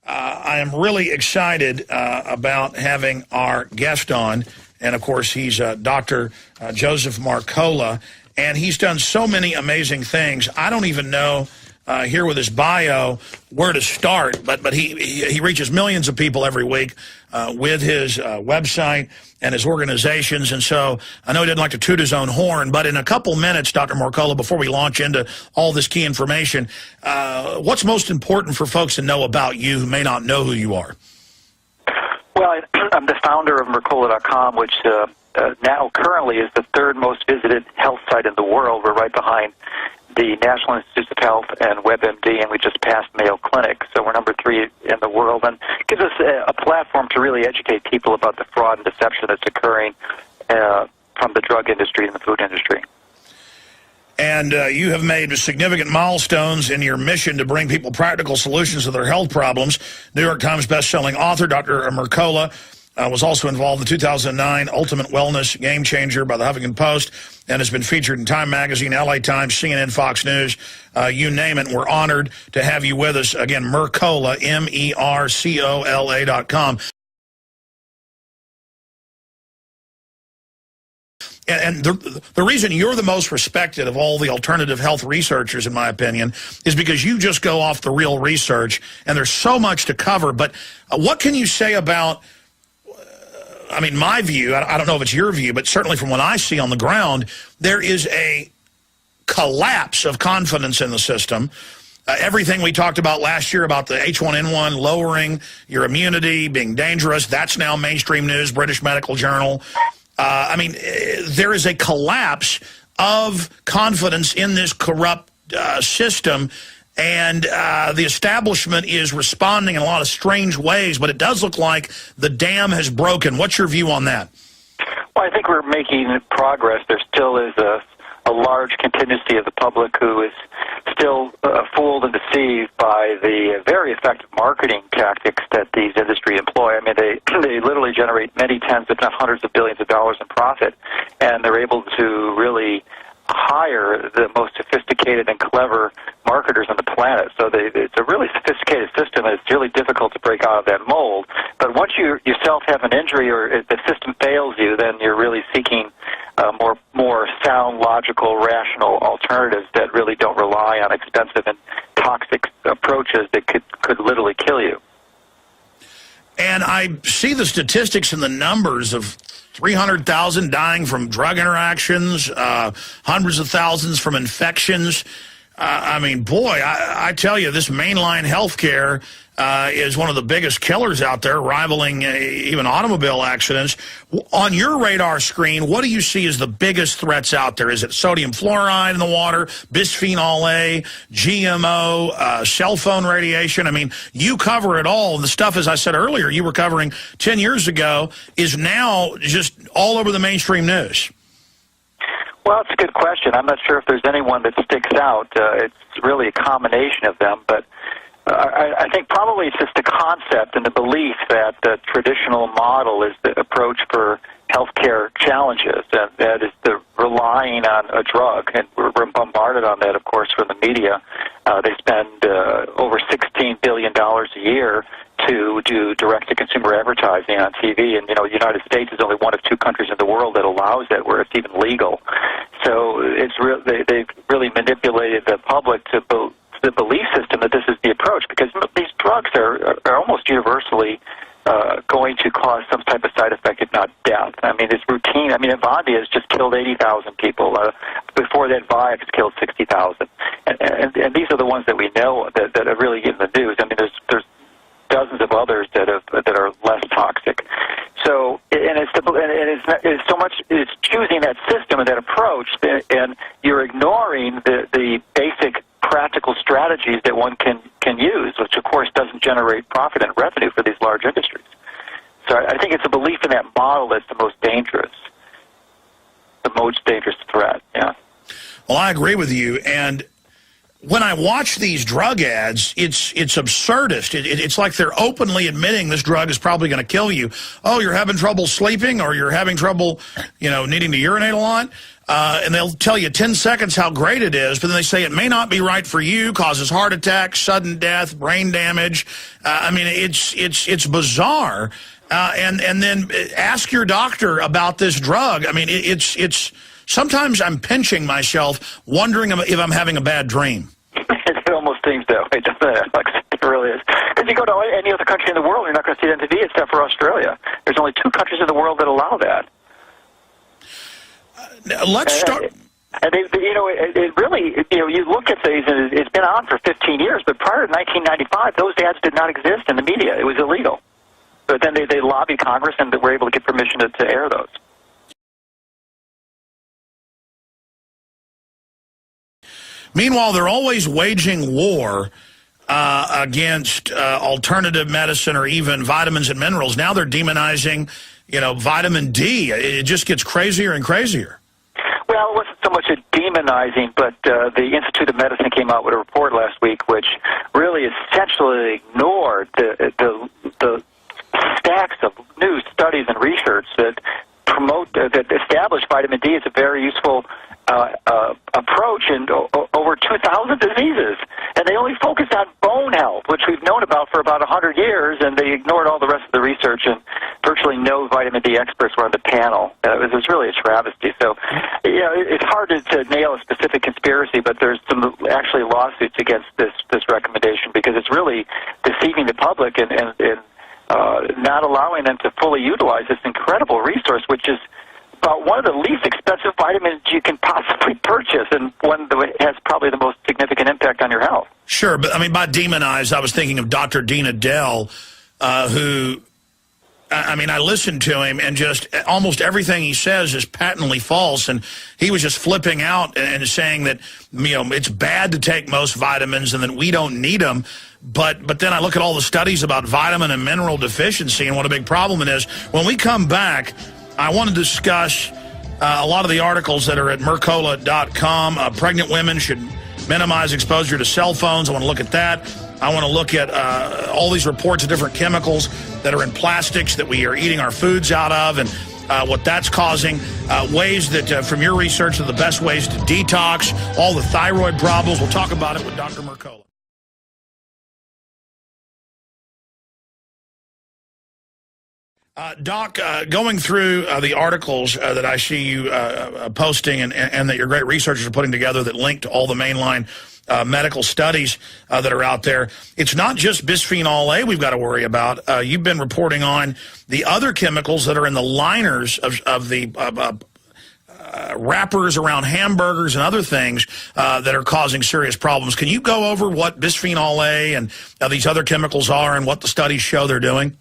I am really excited about having our guest on. And, of course, he's Dr. Joseph Mercola. And he's done so many amazing things. I don't even know here with his bio where to start. But he reaches millions of people every week with his website and his organizations. And so I know he didn't like to toot his own horn, but in a couple minutes, Dr. Mercola, before we launch into all this key information, what's most important for folks to know about you who may not know who you are? Well, I'm the founder of Mercola.com, which now currently is the third most visited health site in the world. We're right behind the National Institutes of Health and WebMD, and we just passed Mayo Clinic, so we're number 3 in the world, and gives us a platform to really educate people about the fraud and deception that's occurring from the drug industry and the food industry. And you have made significant milestones in your mission to bring people practical solutions to their health problems. New York Times bestselling author Dr. Mercola was also involved in the 2009 Ultimate Wellness Game Changer by the Huffington Post and has been featured in Time Magazine, LA Times, CNN, Fox News, you name it. We're honored to have you with us. Again, Mercola, MERCOLA.com. And the reason you're the most respected of all the alternative health researchers, in my opinion, is because you just go off the real research, and there's so much to cover. But what can you say about, I mean, my view, I don't know if it's your view, but certainly from what I see on the ground, there is a collapse of confidence in the system. Everything we talked about last year about the H1N1 lowering your immunity, being dangerous, that's now mainstream news, British Medical Journal. I mean, there is a collapse of confidence in this corrupt system, and the establishment is responding in a lot of strange ways, but it does look like the dam has broken. What's your view on that? Well, I think we're making progress. There still is a large contingency of the public who is still fooled and deceived by the very effective marketing tactics that these industry employ. I mean, they literally generate many tens, if not hundreds of billions of dollars in profit, and they're able to really hire the most sophisticated and clever marketers on the planet. So it's a really sophisticated system, and it's really difficult to break out of that mold. But once you yourself have an injury or the system fails you, then you're really seeking more sound, logical, rational alternatives that really don't rely on expensive and toxic approaches that could literally kill you. And I see the statistics and the numbers of 300,000 dying from drug interactions, hundreds of thousands from infections. I mean, boy, I tell you, this mainline healthcare is one of the biggest killers out there, rivaling even automobile accidents. On your radar screen, what do you see as the biggest threats out there? Is it sodium fluoride in the water, Bisphenol A, GMO, cell phone radiation? I mean, you cover it all. The stuff, as I said earlier, you were covering 10 years ago is now just all over the mainstream news. Well, it's a good question. I'm not sure if there's anyone that sticks out. It's really a combination of them, but I think probably it's just the concept and the belief that the traditional model is the approach for healthcare challenges, and that is the relying on a drug, and we're bombarded on that, of course, from the media. They spend over $16 billion a year to do direct-to-consumer advertising on TV, and, you know, the United States is only one of 2 countries in the world that allows that, where it's even legal. So they've really manipulated the public to the belief system that this is the approach, because these drugs are almost universally going to cause some type of side effect, if not death. I mean, it's routine. I mean, Avandia has just killed 80,000 people. Before that, Vioxx killed 60,000. And these are the ones that we know that are really in the news. I mean, there's dozens of others that are less toxic. So, it's so much. It's choosing that system and that approach, and you're ignoring the basic practical strategies that one can use, which of course doesn't generate profit and revenue for these large industries. So I think it's a belief in that model that's the most dangerous threat. Yeah. Well, I agree with you, and when I watch these drug ads, it's absurdist. It's like they're openly admitting this drug is probably going to kill you. Oh, you're having trouble sleeping, or you're having trouble, needing to urinate a lot. and they'll tell you 10 seconds how great it is, but then they say it may not be right for you, causes heart attacks, sudden death, brain damage. I mean, it's bizarre. And then ask your doctor about this drug. I mean, it's sometimes I'm pinching myself, wondering if I'm having a bad dream. It almost seems that way, doesn't it? It really is. Because you go to any other country in the world, you're not going to see it on TV except for Australia. There's only 2 countries in the world that allow that. Let's start. And it really, you look at these, and it's been on for 15 years, but prior to 1995, those ads did not exist in the media. It was illegal. But then they lobbied Congress, and they were able to get permission to air those. Meanwhile, they're always waging war against alternative medicine or even vitamins and minerals. Now they're demonizing, vitamin D. It just gets crazier and crazier. Well, it wasn't so much a demonizing, but the Institute of Medicine came out with a report last week which really essentially ignored the stacks of new studies and research that that establish vitamin D as a very useful approach in over 2,000 diseases. And they only focused on bone health, which we've known about for about 100 years, and they ignored all the rest of the research, and virtually no vitamin D experts were on the panel. It was really a travesty. So, it's hard to nail a specific conspiracy, but there's some actually lawsuits against this recommendation because it's really deceiving the public and not allowing them to fully utilize this incredible resource, which is about one of the least expensive vitamins you can possibly purchase, and one that has probably the most significant impact on your health. Sure, but I mean, by demonized, I was thinking of Dr. Dean Adele, who, I listened to him, and just almost everything he says is patently false, and he was just flipping out and saying that, it's bad to take most vitamins and that we don't need them. But then I look at all the studies about vitamin and mineral deficiency and what a big problem it is. When we come back, I want to discuss a lot of the articles that are at Mercola.com. Pregnant women should minimize exposure to cell phones. I want to look at that. I want to look at all these reports of different chemicals that are in plastics that we are eating our foods out of, and what that's causing, ways that, from your research, are the best ways to detox, all the thyroid problems. We'll talk about it with Dr. Mercola. Doc, going through the articles that I see you posting and that your great researchers are putting together that link to all the mainline medical studies that are out there, it's not just bisphenol A we've got to worry about. You've been reporting on the other chemicals that are in the liners of the wrappers around hamburgers and other things that are causing serious problems. Can you go over what bisphenol A and these other chemicals are and what the studies show they're doing?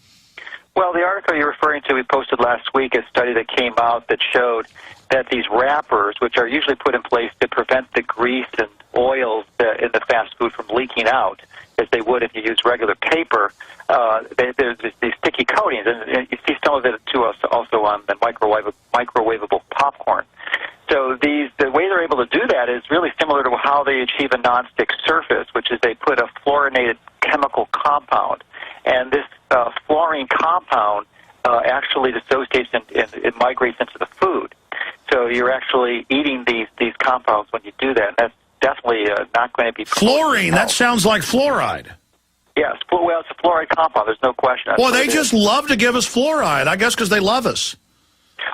Well, the article you're referring to, we posted last week, a study that came out that showed that these wrappers, which are usually put in place to prevent the grease and oils in the fast food from leaking out, as they would if you use regular paper, there's these sticky coatings, and you see some of it too also on the microwavable popcorn. So the way they're able to do that is really similar to how they achieve a nonstick surface, which is they put a fluorinated chemical compound. And this fluorine compound actually dissociates and it migrates into the food. So you're actually eating these compounds when you do that. And that's definitely not going to be... Fluorine, that sounds like fluoride. Yes, well, it's a fluoride compound. There's no question. Well, they just love to give us fluoride, I guess because they love us.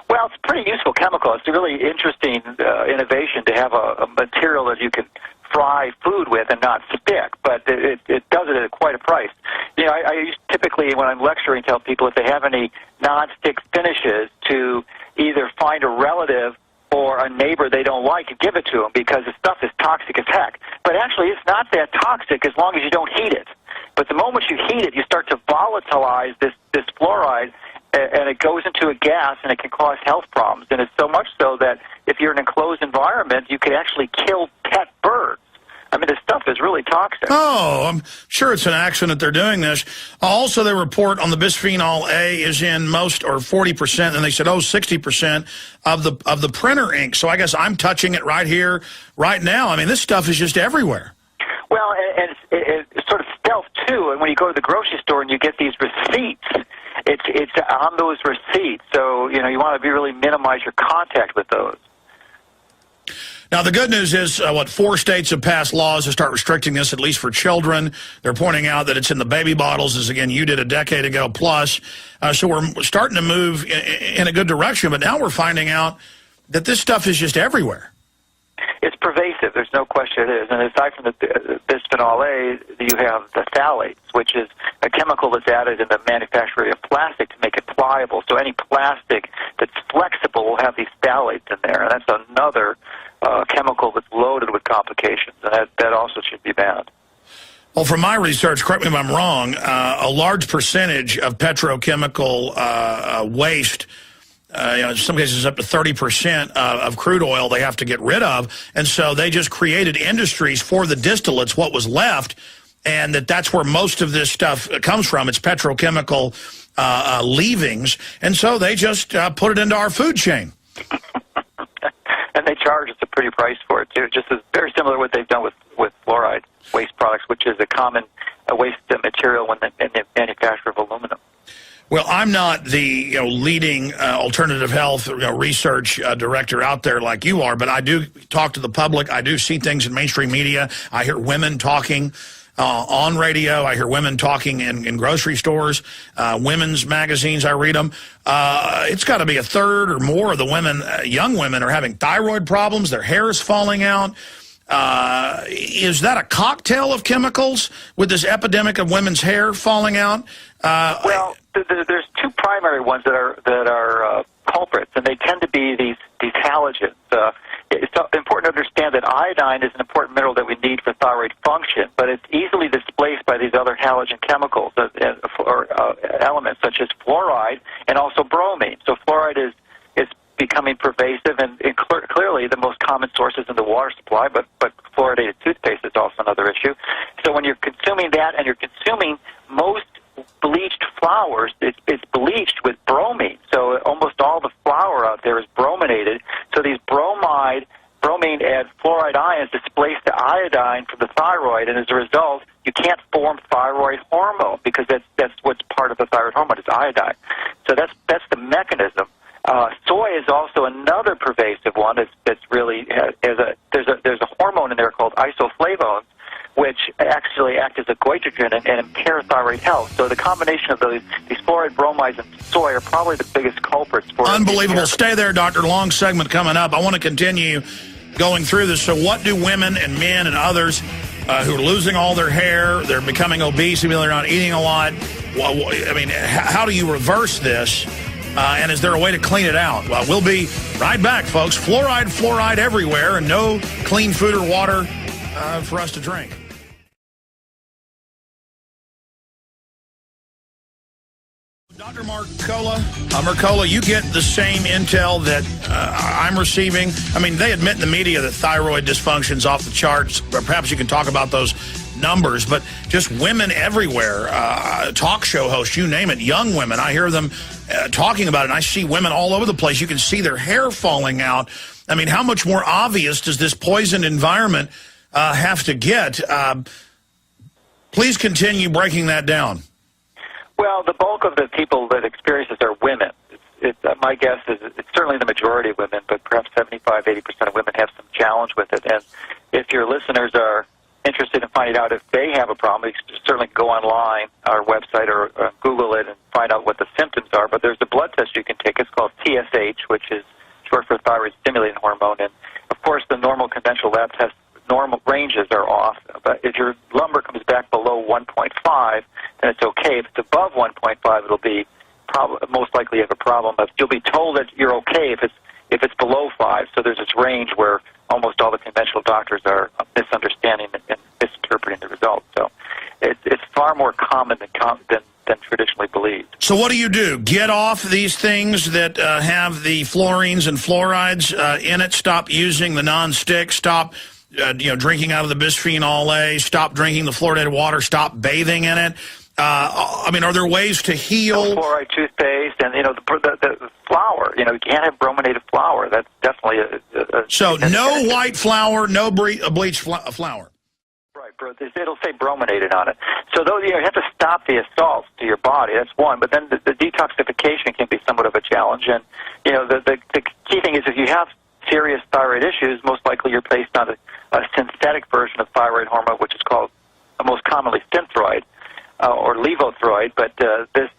Well, it's a pretty useful chemical. It's a really interesting innovation to have a material that you can fry food with and not stick, but it does it at quite a price. I used typically, when I'm lecturing, tell people if they have any non-stick finishes to either find a relative or a neighbor they don't like and give it to them because the stuff is toxic as heck. But actually, it's not that toxic as long as you don't heat it. But the moment you heat it, you start to volatilize this fluoride, and it goes into a gas, and it can cause health problems. And it's so much so that if you're in an enclosed environment, you could actually kill pet birds. I mean, this stuff is really toxic. Oh, I'm sure it's an accident they're doing this. Also, they report on the bisphenol A is in most, or 40%, and they said, 60% of the printer ink. So I guess I'm touching it right here, right now. I mean, this stuff is just everywhere. Well, and it's sort of stealth, too. And when you go to the grocery store and you get these receipts, it's on those receipts. So, you want to really minimize your contact with those. Now, the good news is, 4 states have passed laws to start restricting this, at least for children. They're pointing out that it's in the baby bottles, as, again, you did a decade ago plus. So we're starting to move in a good direction, but now we're finding out that this stuff is just everywhere. It's pervasive. There's no question it is. And aside from the Bisphenol A, you have the phthalates, which is a chemical that's added in the manufacture of plastic to make it pliable. So any plastic that's flexible will have these phthalates in there, and that's another chemical that's loaded with complications, and that also should be banned. Well, from my research, correct me if I'm wrong, a large percentage of petrochemical waste, in some cases up to 30% of crude oil they have to get rid of, and so they just created industries for the distillates, what was left, and that's where most of this stuff comes from. It's petrochemical leavings, and so they just put it into our food chain. And they charge us a pretty price for it, too, just as very similar to what they've done with fluoride waste products, which is a common waste material in the manufacture of aluminum. Well, I'm not the leading alternative health research director out there like you are, but I do talk to the public. I do see things in mainstream media. I hear women talking on radio. I hear women talking in grocery stores, women's magazines. I read them. It's got to be a third or more of the women, young women, are having thyroid problems. Their hair is falling out. Is that a cocktail of chemicals with this epidemic of women's hair falling out? Well, there's 2 primary ones that are culprits, and they tend to be these halogens. It's important to understand that iodine is an important mineral that we need for thyroid function, but it's easily displaced by these other halogen chemicals or elements such as fluoride and also bromine. So fluoride is becoming pervasive, and clearly the most common source is in the water supply, but fluoridated toothpaste is also another issue. So when you're consuming that and you're consuming most bleached flours, it's bleached with bromine. So almost all the flour out there is brominated. So these bromine add fluoride ions displace the iodine from the thyroid, and as a result, you can't form thyroid hormone because that's what's part of the thyroid hormone is iodine. So that's the mechanism. Soy is also another pervasive one that's really there's a hormone in there called isoflavones, which actually act as a goitrogen and impair thyroid health. So the combination of these fluoride, bromides, and soy are probably the biggest culprits for unbelievable. Stay there, Doctor. Long segment coming up. I want to continue going through this. So what do women and men and others who are losing all their hair, they're becoming obese, even though they're not eating a lot, I mean, how do you reverse this? And is there a way to clean it out? Well, we'll be right back, folks. Fluoride everywhere, and no clean food or water for us to drink. Dr. Mercola, you get the same intel that I'm receiving. I mean, they admit in the media that thyroid dysfunction's off the charts. Perhaps you can talk about those numbers, but just women everywhere, talk show hosts, you name it, young women. I hear them talking about it, and I see women all over the place. You can see their hair falling out. I mean, how much more obvious does this poisoned environment have to get? Please continue breaking that down. Well, the bulk of the people that experience this are women. My guess is it's certainly the majority of women, but perhaps 75-80% of women have some challenge with it. And if your listeners are interested in finding out if they have a problem, you can certainly go online, our website, or Google it and find out what the symptoms are. But there's a blood test you can take. It's called TSH, which is short for thyroid stimulating hormone. And, of course, the normal conventional lab test normal ranges are off. But if your lumber comes back below 1.5, then it's okay. If it's above 1.5, it'll be most likely you have a problem. But you'll be told that you're okay if it's below 5. So there's this range where almost all the conventional doctors are misunderstanding and misinterpreting the results. So it's far more common than traditionally believed. So what do? Get off these things that have the fluorines and fluorides in it. Stop using the non-stick. Stop drinking out of the Bisphenol A. Stop drinking the fluoridated water. Stop bathing in it. I mean, are there ways to heal? No fluoride toothpaste and, the flour. You can't have brominated flour. That's definitely So no white flour, no bleached flour. Right, bro. It'll say brominated on it. So those, you have to stop the assaults to your body. That's one. But then the detoxification can be somewhat of a challenge. And, the key thing is if you have serious thyroid issues, most likely you're placed on a synthetic version of thyroid hormone, which is called most commonly Synthroid or Levothyroid, but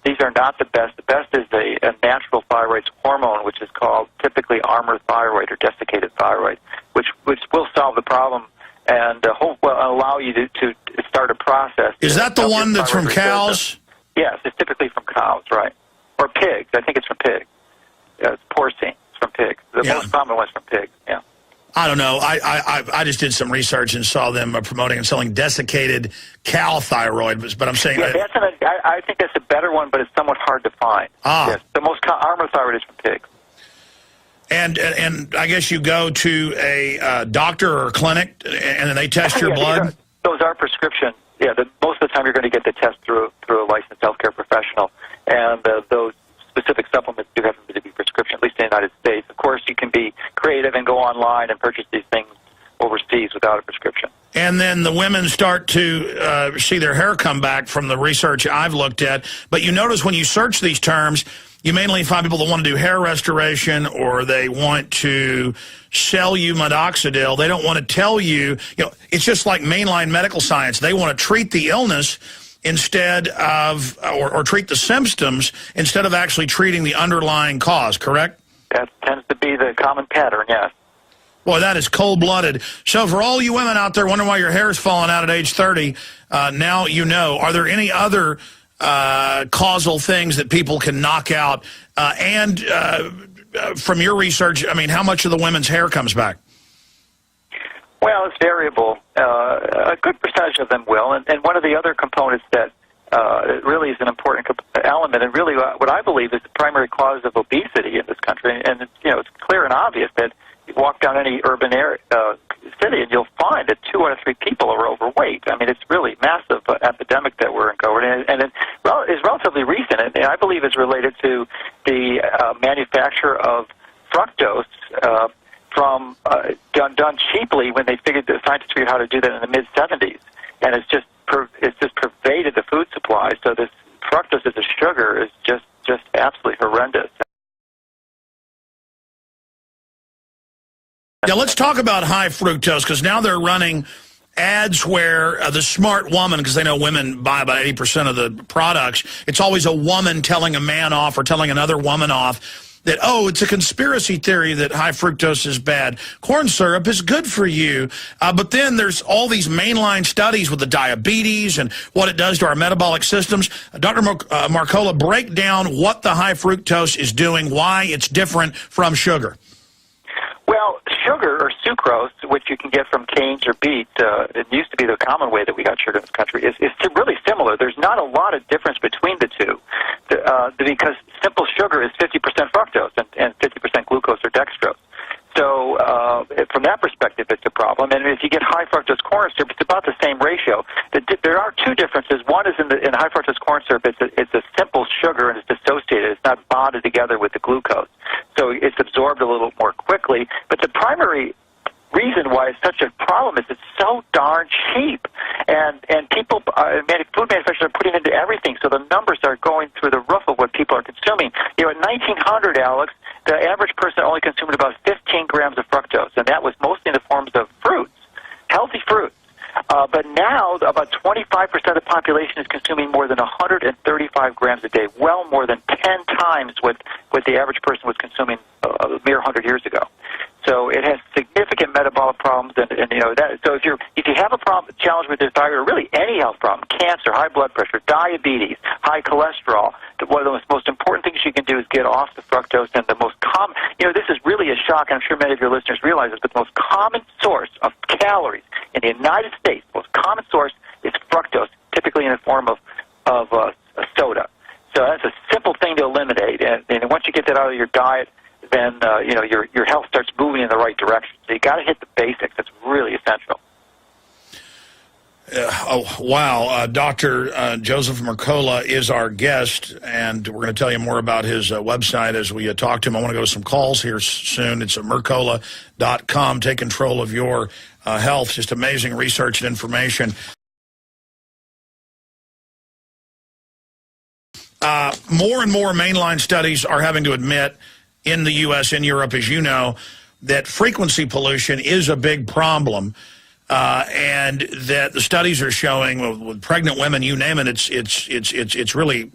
these are not the best. The best is a natural thyroid hormone, which is called typically Armour thyroid or desiccated thyroid, which will solve the problem and will allow you to start a process. Is that the one that's from cows? Yes, it's typically from cows, right. Or pigs. I think it's from pigs. It's porcine. It's from pigs. The most common one's from pigs, yeah. I don't know. I just did some research and saw them promoting and selling desiccated cow thyroid, but I'm saying... Yeah, I think that's a better one, but it's somewhat hard to find. Yes, the most Armour thyroid is from pigs. And I guess you go to a doctor or a clinic, and then they test your blood? Those are prescription. Yeah, most of the time you're going to get the test through a licensed healthcare professional, and those specific supplements do happen to be prescription, at least in the United States. Of course, you can be creative and go online and purchase these things overseas without a prescription. And then the women start to see their hair come back from the research I've looked at. But you notice when you search these terms, you mainly find people that want to do hair restoration or they want to sell you minoxidil. They don't want to tell you, it's just like mainline medical science. They want to treat the illness instead of, or treat the symptoms instead of actually treating the underlying cause, correct? That tends to be the common pattern, yes. Boy, that is cold-blooded. So for all you women out there wondering why your hair is falling out at age 30, now you know. Are there any other causal things that people can knock out? And from your research, I mean, how much of the women's hair comes back? Well, it's variable. A good percentage of them will. And one of the other components that really is an important element, and really what I believe is the primary cause of obesity in this country, and it's clear and obvious that you walk down any urban area, city and you'll find that 2 out of 3 people are overweight. I mean, it's really massive epidemic that we're uncovering, and it is relatively recent, and I believe is related to the manufacture of fructose from done cheaply when the scientists figured out how to do that in the mid-'70s, and it's just pervaded the food supply. So this fructose as a sugar is just absolutely horrendous. Yeah, let's talk about high fructose, because now they're running ads where the smart woman, because they know women buy about 80% of the products, it's always a woman telling a man off or telling another woman off that, oh, it's a conspiracy theory that high fructose is bad. Corn syrup is good for you. But then there's all these mainline studies with the diabetes and what it does to our metabolic systems. Dr. Mercola, break down what the high fructose is doing, why it's different from sugar. Well, sugar or sucrose, which you can get from canes or beets, it used to be the common way that we got sugar in this country, is really similar. There's not a lot of difference between the two because simple sugar is 50% fructose and 50% glucose or dextrose. So from that perspective, it's a problem. And if you get high fructose corn syrup, it's about the same ratio. There are 2 differences. One is in high fructose corn syrup, it's a simple sugar and it's dissociated. It's not bonded together with the glucose. So it's absorbed a little more quickly. But the primary reason why it's such a problem is it's so darn cheap. And people, food manufacturers are putting it into everything, so the numbers are going through the roof of what people are consuming. In 1900, Alex, the average person only consumed about 15 grams of fructose, and that was mostly in the forms of fruits, healthy fruits. But now, about 25% of the population is consuming more than 135 grams a day, well more than 10 times what the average person was consuming a mere 100 years ago. So it has significant metabolic problems, and that. So if you have a challenge with your thyroid, or really any health problem, cancer, high blood pressure, diabetes, high cholesterol, one of the most important things you can do is get off the fructose. And the most common, this is really a shock, and I'm sure many of your listeners realize this, but the most common source of calories in the United States, the most common source is fructose, typically in the form of a soda. So that's a simple thing to eliminate, and once you get that out of your diet, then your health starts moving in the right direction. So you got to hit the basics. That's really essential. Wow. Dr. Joseph Mercola is our guest, and we're going to tell you more about his website as we talk to him. I want to go to some calls here soon. It's at Mercola.com. Take control of your health. Just amazing research and information. More and more mainline studies are having to admit in the U.S., in Europe, as you know, that frequency pollution is a big problem, and that the studies are showing with pregnant women, you name it, it's really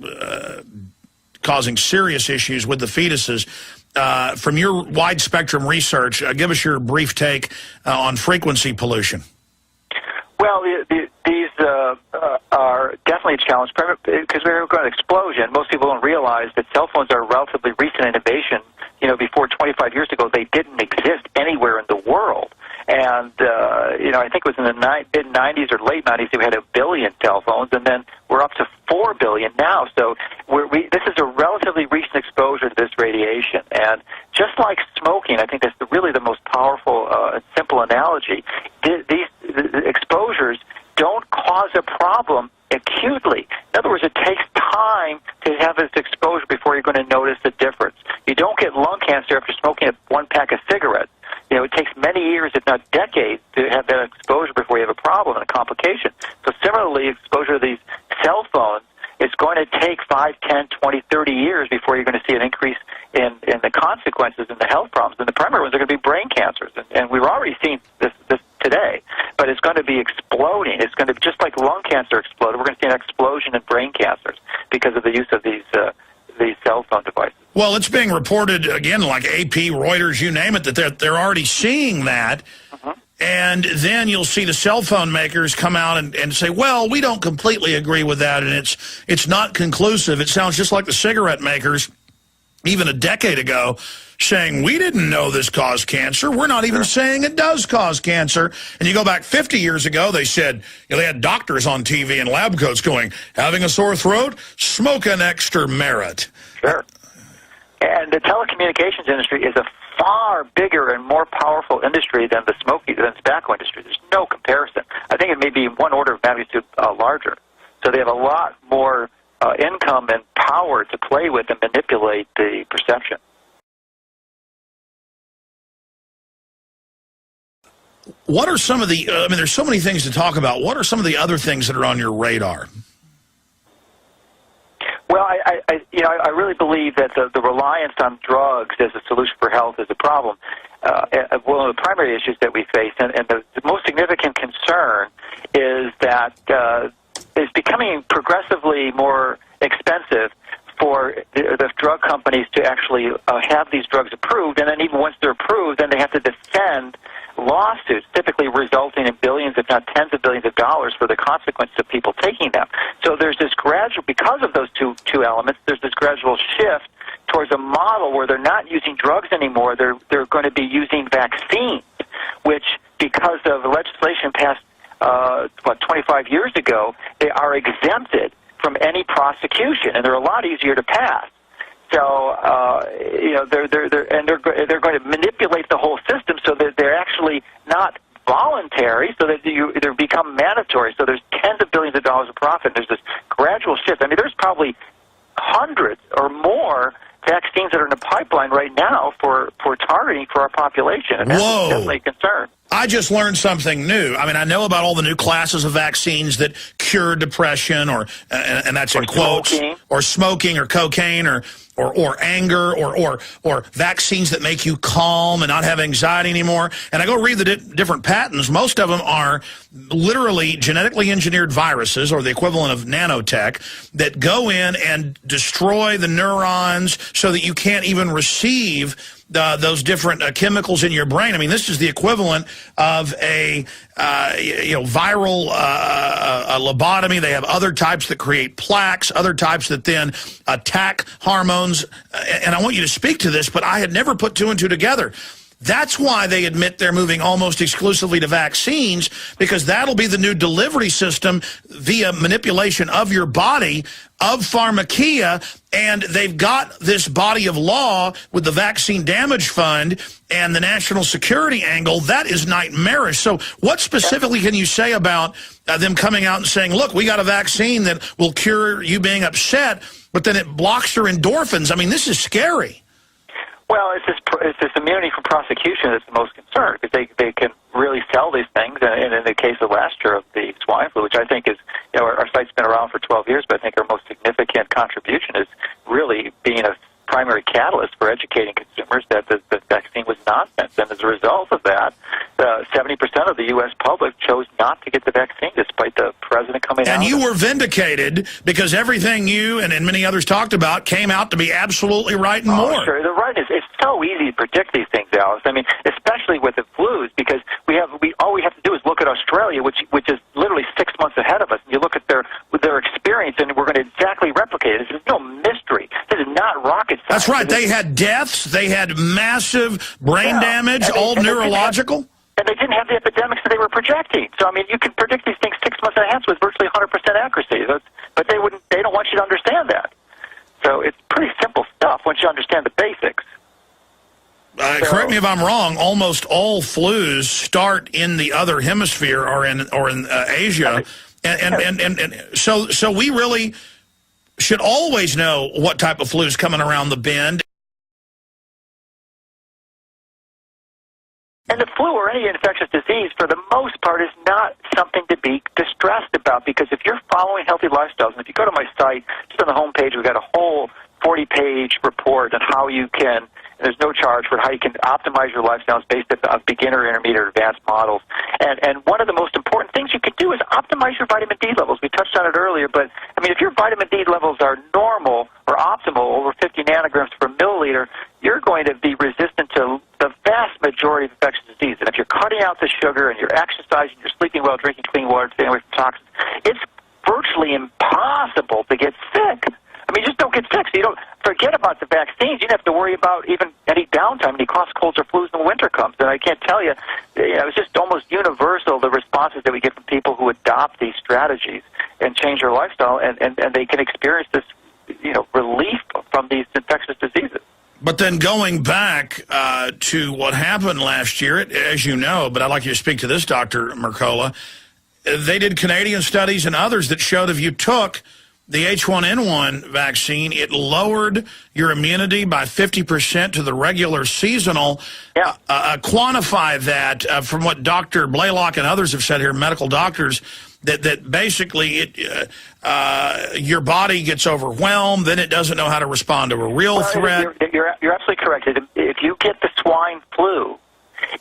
causing serious issues with the fetuses. From your wide spectrum research, give us your brief take on frequency pollution. Well, these are definitely a challenge because we're going to explosion. Most people don't realize that cell phones are a relatively recent innovation. You know, before 25 years ago, they didn't exist anywhere in the world. And, you know, I think it was in the mid-'90s or late '90s we had 1 billion cell phones, and then we're up to 4 billion now. So this is a relatively recent exposure to this radiation. And just like smoking, I think that's really the most powerful and simple analogy. These exposures don't cause a problem acutely. In other words, it takes time to have this exposure before you're going to notice the difference. You don't get lung cancer after smoking one pack of cigarettes. You know, it takes many years, if not decades, to have that exposure before you have a problem and a complication. So similarly, exposure to these cell phones is going to take 5, 10, 20, 30 years before you're going to see an increase in the consequences and the health problems. And the primary ones are going to be brain cancers. And we've already seen this today, but it's going to be exploding. It's going to, just like lung cancer exploded, we're going to see an explosion in brain cancers because of the use of these cell phone devices. Well, it's being reported, again, like AP, Reuters, you name it, that they're already seeing that. And then you'll see the cell phone makers come out and say, well, we don't completely agree with that, and it's not conclusive. It sounds just like the cigarette makers, even a decade ago, saying, we didn't know this caused cancer. We're not even saying it does cause cancer. And you go back 50 years ago, they said, you know, they had doctors on TV in lab coats going, having a sore throat? Smoke an extra merit. Sure. And the telecommunications industry is a far bigger and more powerful industry than the tobacco industry. There's no comparison. I think it may be one order of magnitude larger. So they have a lot more income and power to play with and manipulate the perception. What are some of the, I mean, there's so many things to talk about. What are some of the other things that are on your radar? Well, I really believe that the reliance on drugs as a solution for health is a problem. One of the primary issues that we face, and the most significant concern, is that it's becoming progressively more expensive for the drug companies to actually have these drugs approved, and then even once they're approved, then they have to defend lawsuits, typically resulting in billions, if not tens of billions of dollars for the consequences of people taking them. So there's this gradual, because of those two elements, there's this gradual shift towards a model where they're not using drugs anymore. They're going to be using vaccines, which, because of legislation passed 25 years ago, they are exempted from any prosecution, and they're a lot easier to pass. So they're going to manipulate the whole system so that they're actually not voluntary, so that they become mandatory. So there's tens of billions of dollars of profit. There's this gradual shift. I mean, there's probably hundreds or more vaccines that are in the pipeline right now for targeting for our population, and that's definitely a concern. I just learned something new. I mean, I know about all the new classes of vaccines that cure depression, and that's in quotes, or smoking, or cocaine, or anger, or vaccines that make you calm and not have anxiety anymore. And I go read the different patents. Most of them are literally genetically engineered viruses, or the equivalent of nanotech, that go in and destroy the neurons so that you can't even receive those different chemicals in your brain. I mean, this is the equivalent of a viral lobotomy. They have other types that create plaques, other types that then attack hormones. And I want you to speak to this, but I had never put two and two together. That's why they admit they're moving almost exclusively to vaccines, because that'll be the new delivery system via manipulation of your body, of pharmakeia, and they've got this body of law with the Vaccine Damage Fund and the national security angle. That is nightmarish. So what specifically can you say about them coming out and saying, look, we got a vaccine that will cure you being upset, but then it blocks your endorphins? I mean, this is scary. Well, it's this immunity from prosecution that's the most concern, because they can really sell these things. And in the case of last year of the swine flu, which I think is, our site's been around for 12 years, but I think our most significant contribution is really being a primary catalyst for educating consumers that the vaccine was nonsense. And as a result of that, 70% of the U.S. public chose not to get the vaccine, despite the president coming out. And you were vindicated because everything you and many others talked about came out to be absolutely right and more. Sure, the right is. It's so easy to predict these things, Alice. I mean, especially with the flus, because all we have to do is look at Australia, which is literally 6 months ahead of us, and you look at their experience, and we're going to exactly replicate it. There's no mystery. This is not rocket science. That's right. They had deaths. They had massive brain damage, all neurological. And they didn't have the epidemics that they were projecting. So, I mean, you can predict these things 6 months ahead with virtually 100% accuracy. But they don't want you to understand that. So it's pretty simple stuff once you understand the basics. Correct me if I'm wrong. Almost all flus start in the other hemisphere or in Asia, and so we really should always know what type of flu is coming around the bend. And the flu or any infectious disease, for the most part, is not something to be distressed about, because if you're following healthy lifestyles, and if you go to my site, just on the home page, we've got a whole 40-page report on how you can, and there's no charge for how you can optimize your lifestyles based on beginner, intermediate, advanced models. And one of the most important things you can do is optimize your vitamin D levels. We touched on it earlier, but, I mean, if your vitamin D levels are normal or optimal, over 50 nanograms per milliliter, you're going to be resistant to the vast majority of infectious disease. And if you're cutting out the sugar and you're exercising, you're sleeping well, drinking clean water, staying away from toxins, it's virtually impossible to get sick. I mean, just don't get sick. So you don't forget about the vaccines. You don't have to worry about even any downtime, any cough, colds, or flus when winter comes. And I can't tell you, it's just almost universal, the responses that we get from people who adopt these strategies and change their lifestyle, and they can experience this, relief from these infectious diseases. But then going back to what happened last year, as you know, but I'd like you to speak to this, Dr. Mercola, they did Canadian studies and others that showed if you took the H1N1 vaccine, it lowered your immunity by 50% to the regular seasonal. Yeah. Quantify that from what Dr. Blaylock and others have said here, medical doctors, that basically your body gets overwhelmed, then it doesn't know how to respond to a real threat. You're absolutely correct. If you get the swine flu,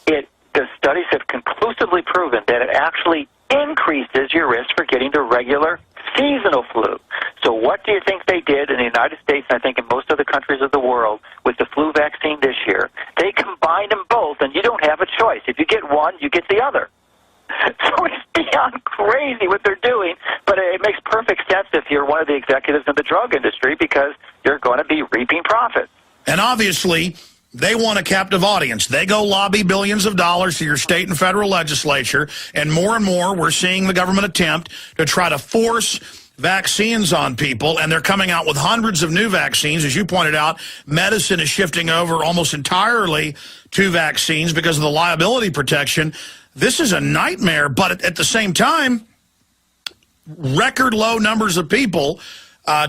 the studies have conclusively proven that it actually increases your risk for getting the regular seasonal flu. So what do you think they did in the United States, and I think in most other countries of the world, with the flu vaccine this year? They combined them both, and you don't have a choice. If you get one, you get the other. So it's beyond crazy what they're doing, but it makes perfect sense if you're one of the executives in the drug industry, because you're going to be reaping profits. And obviously, they want a captive audience. They go lobby billions of dollars to your state and federal legislature, and more we're seeing the government attempt to try to force vaccines on people, and they're coming out with hundreds of new vaccines. As you pointed out, medicine is shifting over almost entirely to vaccines because of the liability protection. This is a nightmare, but at the same time, record low numbers of people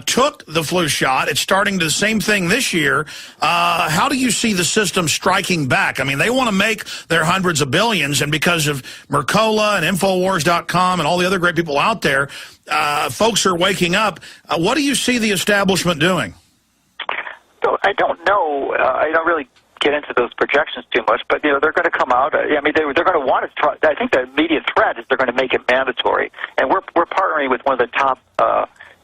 took the flu shot. It's starting to the same thing this year. How do you see the system striking back? I mean, they want to make their hundreds of billions, and because of Mercola and Infowars.com and all the other great people out there, folks are waking up. What do you see the establishment doing? So I don't know. I don't really get into those projections too much, but they're going to come out. I mean, they're going to want to try. I think the immediate threat is they're going to make it mandatory, and we're partnering with one of the top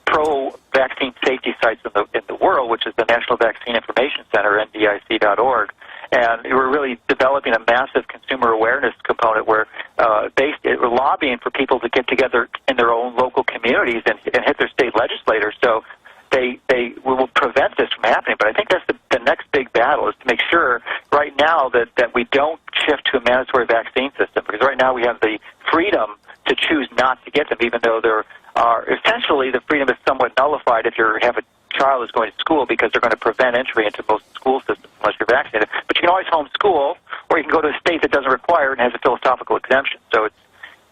pro-vaccine safety sites in the world, which is the National Vaccine Information Center, NVIC.org. And we're really developing a massive consumer awareness component where we're lobbying for people to get together in their own local communities and hit their state legislators. So they will prevent this from happening. But I think that's the next big battle, is to make sure right now that we don't shift to a mandatory vaccine system, because right now we have the freedom to choose not to get them, even though there are essentially the freedom is somewhat nullified if you have a child who's going to school, because they're going to prevent entry into most school systems unless you're vaccinated. But you can always homeschool, or you can go to a state that doesn't require it and has a philosophical exemption. So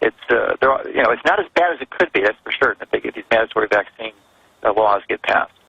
it's not as bad as it could be, that's for sure, if these mandatory vaccine laws get passed.